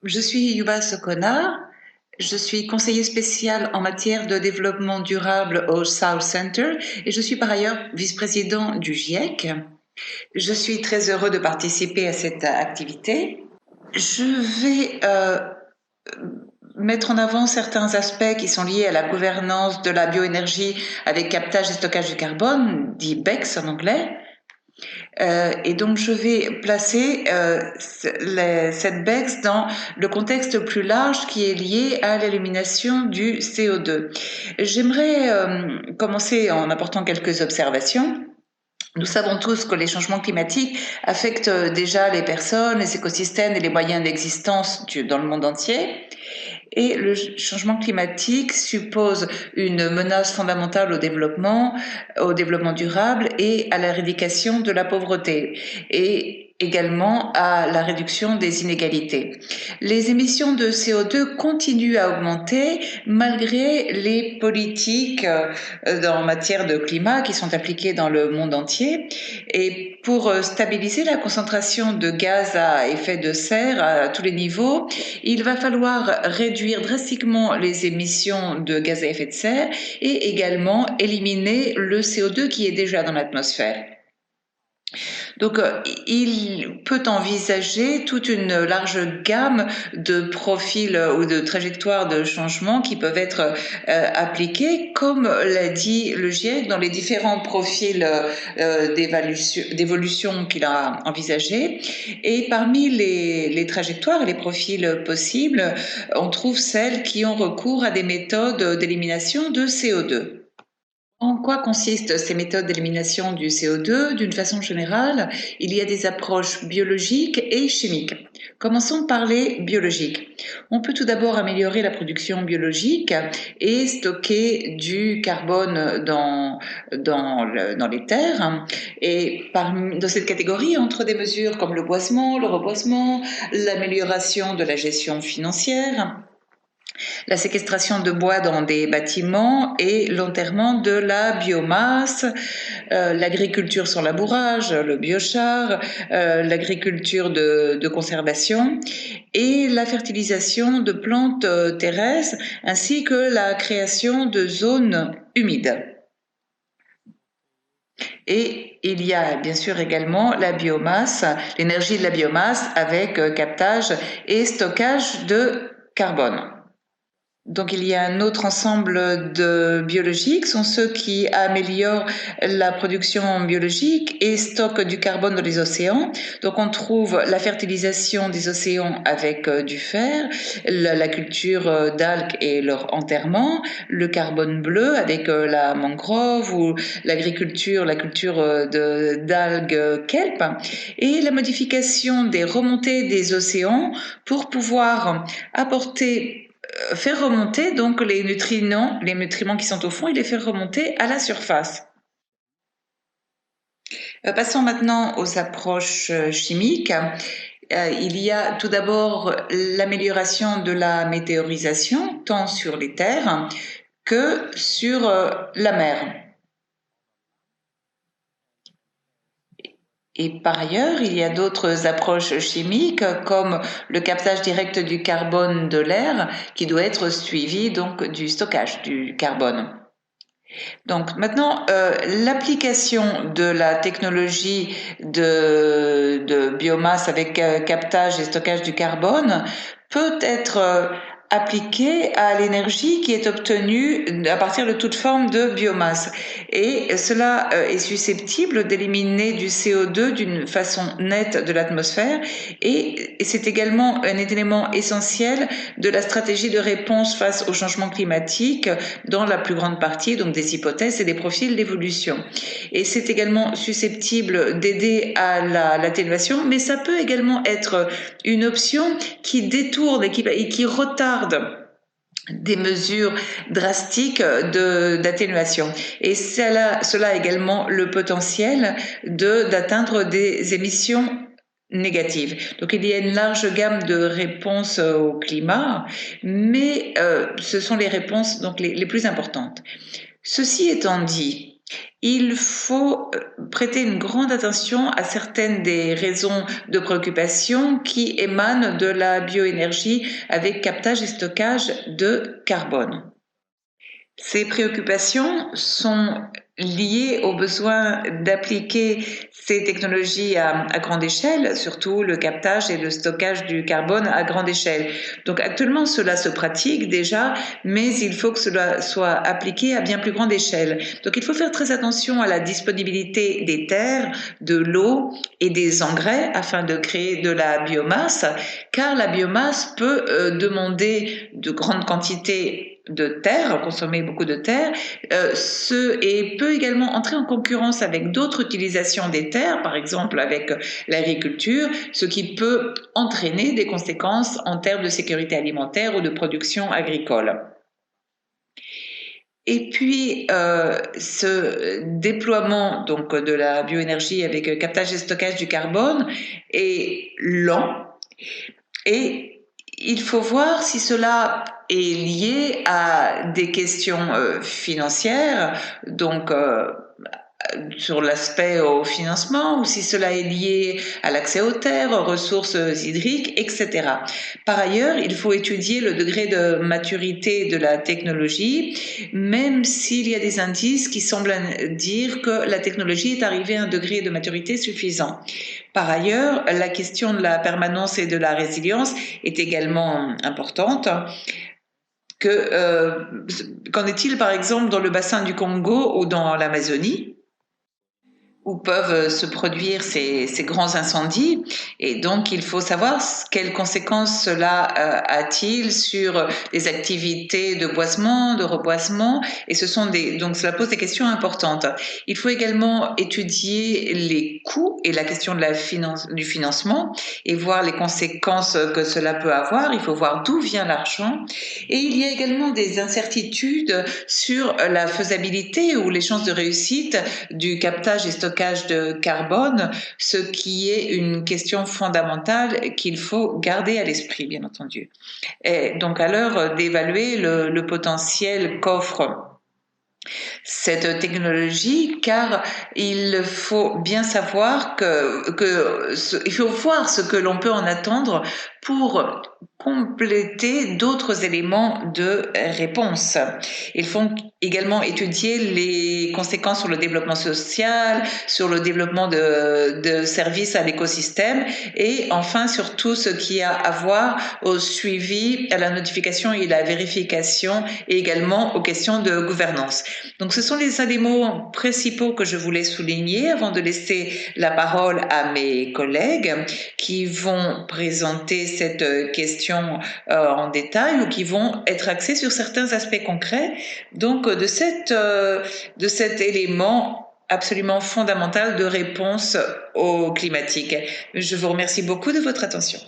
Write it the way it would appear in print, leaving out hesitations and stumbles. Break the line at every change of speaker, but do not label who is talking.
Je suis Yuba Sokona, je suis conseiller spécial en matière de développement durable au South Center et je suis par ailleurs vice-président du GIEC. Je suis très heureux de participer à cette activité. Je vais mettre en avant certains aspects qui sont liés à la gouvernance de la bioénergie avec captage et stockage du carbone, dit BECS en anglais. Et donc, je vais placer cette BECS dans le contexte plus large qui est lié à l'élimination du CO2. J'aimerais commencer en apportant quelques observations. Nous savons tous que les changements climatiques affectent déjà les personnes, les écosystèmes et les moyens d'existence dans le monde entier. Et le changement climatique suppose une menace fondamentale au développement durable et à l'éradication de la pauvreté et également à la réduction des inégalités. Les émissions de CO2 continuent à augmenter malgré les politiques en matière de climat qui sont appliquées dans le monde entier. Et pour stabiliser la concentration de gaz à effet de serre à tous les niveaux, il va falloir réduire drastiquement les émissions de gaz à effet de serre et également éliminer le CO2 qui est déjà dans l'atmosphère. Donc, il peut envisager toute une large gamme de profils ou de trajectoires de changement qui peuvent être appliqués, comme l'a dit le GIEC, dans les différents profils d'évolution qu'il a envisagés. Et parmi les trajectoires et les profils possibles, on trouve celles qui ont recours à des méthodes d'élimination de CO2. En quoi consistent ces méthodes d'élimination du CO2? D'une façon générale, il y a des approches biologiques et chimiques. Commençons par les biologiques. On peut tout d'abord améliorer la production biologique et stocker du carbone dans les terres. Et dans cette catégorie, entre des mesures comme le boisement, le reboisement, l'amélioration de la gestion financière, la séquestration de bois dans des bâtiments et l'enterrement de la biomasse, l'agriculture sans labourage, le biochar, l'agriculture de conservation et la fertilisation de plantes terrestres ainsi que la création de zones humides. Et il y a bien sûr également la biomasse, l'énergie de la biomasse avec captage et stockage de carbone. Donc il y a un autre ensemble de biologiques, sont ceux qui améliorent la production biologique et stockent du carbone dans les océans. Donc on trouve la fertilisation des océans avec du fer, la culture d'algues et leur enterrement, le carbone bleu avec la mangrove ou l'agriculture, la culture d'algues kelp et la modification des remontées des océans pour pouvoir apporter faire remonter donc les nutriments qui sont au fond, et les faire remonter à la surface. Passons maintenant aux approches chimiques. Il y a tout d'abord l'amélioration de la météorisation, tant sur les terres que sur la mer. Et par ailleurs, il y a d'autres approches chimiques comme le captage direct du carbone de l'air qui doit être suivi donc du stockage du carbone. Donc maintenant, l'application de la technologie de biomasse avec captage et stockage du carbone peut être appliquée à l'énergie qui est obtenue à partir de toute forme de biomasse. Et cela est susceptible d'éliminer du CO2 d'une façon nette de l'atmosphère et c'est également un élément essentiel de la stratégie de réponse face au changement climatique dans la plus grande partie donc des hypothèses et des profils d'évolution. Et c'est également susceptible d'aider à l'atténuation, mais ça peut également être une option qui détourne et qui retarde des mesures drastiques d'atténuation. Et cela a également le potentiel d'atteindre des émissions négatives. Donc il y a une large gamme de réponses au climat, mais ce sont les réponses donc les plus importantes. Ceci étant dit, Il faut prêter une grande attention à certaines des raisons de préoccupation qui émanent de la bioénergie avec captage et stockage de carbone. Ces préoccupations sont liées au besoin d'appliquer ces technologies à grande échelle, surtout le captage et le stockage du carbone à grande échelle. Donc actuellement, cela se pratique déjà, mais il faut que cela soit appliqué à bien plus grande échelle. Donc il faut faire très attention à la disponibilité des terres, de l'eau et des engrais afin de créer de la biomasse, car la biomasse peut demander de grandes quantités de terre, consommer beaucoup de terre, et peut également entrer en concurrence avec d'autres utilisations des terres, par exemple avec l'agriculture, ce qui peut entraîner des conséquences en termes de sécurité alimentaire ou de production agricole. Et puis, ce déploiement donc de la bioénergie avec captage et stockage du carbone est lent et il faut voir si cela est lié à des questions financières, donc sur l'aspect au financement, ou si cela est lié à l'accès aux terres, aux ressources hydriques, etc. Par ailleurs, il faut étudier le degré de maturité de la technologie, même s'il y a des indices qui semblent dire que la technologie est arrivée à un degré de maturité suffisant. Par ailleurs, la question de la permanence et de la résilience est également importante. Qu'en est-il par exemple dans le bassin du Congo ou dans l'Amazonie, où peuvent se produire ces grands incendies, et donc il faut savoir quelles conséquences cela a-t-il sur les activités de boisement, de reboisement, et donc cela pose des questions importantes. Il faut également étudier les coûts et la question du financement et voir les conséquences que cela peut avoir. Il faut voir d'où vient l'argent, et il y a également des incertitudes sur la faisabilité ou les chances de réussite du captage et stockage de carbone, ce qui est une question fondamentale qu'il faut garder à l'esprit, bien entendu. Et donc, à l'heure d'évaluer le potentiel qu'offre cette technologie, car il faut bien savoir il faut voir ce que l'on peut en attendre pour compléter d'autres éléments de réponse. Il faut également étudier les conséquences sur le développement social, sur le développement de services à l'écosystème, et enfin sur tout ce qui a à voir au suivi, à la notification et la vérification, et également aux questions de gouvernance. Donc ce sont les éléments principaux que je voulais souligner avant de laisser la parole à mes collègues qui vont présenter cette question en détail ou qui vont être axés sur certains aspects concrets donc de cet élément absolument fondamental de réponse au climatique. Je vous remercie beaucoup de votre attention.